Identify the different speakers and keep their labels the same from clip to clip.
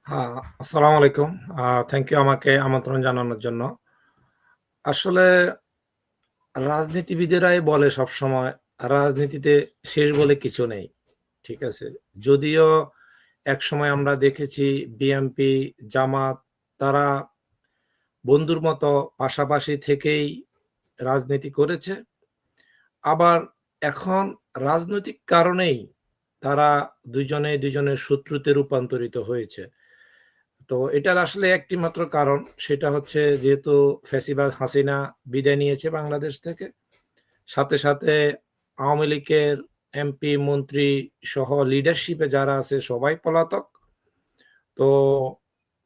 Speaker 1: হ্যাঁ, আসসালামু আলাইকুম। থ্যাংক ইউ আমাকে আমন্ত্রণ জানানোর জন্য। আসলে রাজনীতিবিদেরাই বলে সবসময়, রাজনীতিতে শেষ বলে কিছু নেই। ঠিক আছে? যদিও একসময় আমরা দেখেছি বিএনপি, জামাত তারা বন্ধুর মতো পাশাপাশি থেকেই রাজনীতি করেছে। আবার এখন রাজনৈতিক কারণেই তারা দুজনের শত্রুতে রূপান্তরিত হয়েছে। তো এটার আসলে একটি মাত্র কারণ, সেটা হচ্ছে যেহেতু ফ্যাসিবাদ হাসিনা বিদায় নিয়েছে বাংলাদেশ থেকে। সাথে আওয়ামী লীগের এমপি, মন্ত্রী সহ লিডারশিপে যারা আছে সবাই পলাতক। তো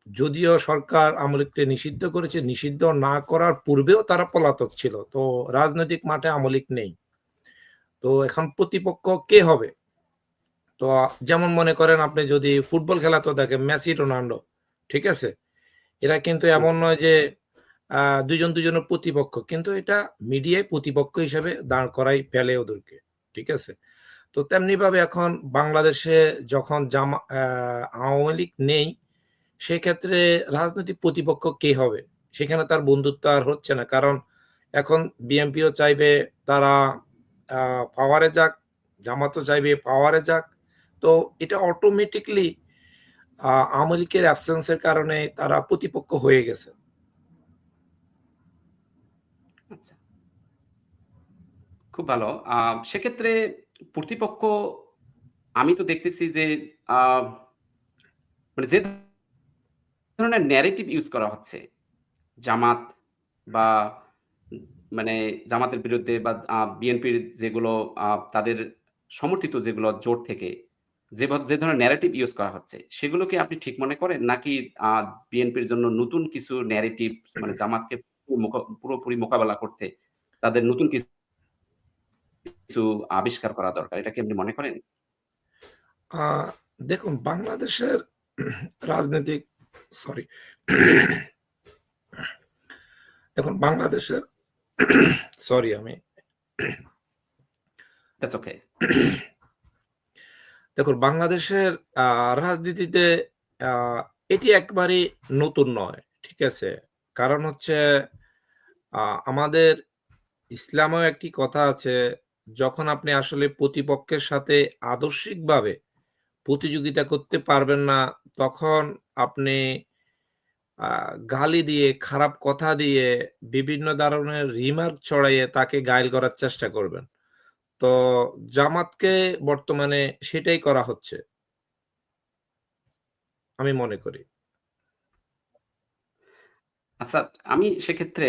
Speaker 1: যদিও সরকার আওয়ামী লীগকে নিষিদ্ধ করেছে, নিষিদ্ধ না করার পূর্বেও তারা পলাতক ছিল। তো রাজনৈতিক মাঠে আওয়ামী লীগ নেই। তো এখন প্রতিপক্ষ কে হবে? তো যেমন মনে করেন আপনি যদি ফুটবল খেলা তো দেখেন মেসি, রোনাল্ডো, ঠিক আছে? এরা কিন্তু
Speaker 2: হুম,
Speaker 1: এমন নয় যে ২ জন দুজনের প্রতিপক্ষ। কিন্তু এটা মিডিয়ায় প্রতিপক্ষ হিসেবে দাঁড় করাই ফেলে ওদেরকে। ঠিক আছে? তো তেমনিভাবে এখন বাংলাদেশে যখন আওয়ামী লীগ নেই, সেক্ষেত্রে রাজনৈতিক প্রতিপক্ষ কে হবে? সেখানে তার বন্ধুত্ব আর হচ্ছে না। কারণ এখন বিএনপিও চাইবে তারা আ পাওয়ারে যাক, জামাতও চাইবে পাওয়ারে যাক। তো এটা অটোমেটিক্যালি আওয়ামী লীগের অ্যাবসেন্স এর কারণে তারা প্রতিপক্ষ হয়ে গেছে।
Speaker 2: আচ্ছা। খুব ভালো। সেক্ষেত্রে প্রতিপক্ষ আমি তো দেখতেছি যে আ মানে যে ধরনের ন্যারেটিভ ইউস করা হচ্ছে, জামাত বা উম মানে জামাতের বিরুদ্ধে বা বিএনপির যেগুলো তাদের সমর্থিত যেগুলো জোট থেকে যে ধরনের ন্যারেটিভ ইউস করা হচ্ছে, সেগুলো কি আপনি ঠিক মনে করেন? নাকি আ বিএনপির জন্য নতুন কিছু ন্যারেটিভ মানে জামাতকে পুরোপুরি মোকাবেলা করতে তাদের নতুন কিছু আবিষ্কার করা দরকার। এটা কি আপনি মনে করেন?
Speaker 1: আ দেখুন বাংলাদেশের রাজনৈতিক সরি দেখুন বাংলাদেশের সরি আমি
Speaker 2: দ্যাটস ওকে।
Speaker 1: দেখুন বাংলাদেশের আ রাজনীতিতে আ এটি একবারেই নতুন নয়। ঠিক আছে? কারণ হচ্ছে আমাদের ইসলামেও একটি কথা আছে, যখন আপনি আসলে প্রতিপক্ষের সাথে আদর্শিকভাবে প্রতিযোগিতা করতে পারবেন না, তখন আপনি আ গালি দিয়ে, খারাপ কথা দিয়ে, বিভিন্ন ধরনের রিমার্ক ছড়াইয়ে তাকে ঘায়েল করার চেষ্টা করবেন। তো জামাতকে বর্তমানে সেটাই করা হচ্ছে, আমি মনে করি।
Speaker 2: আচ্ছা, আমি সেক্ষেত্রে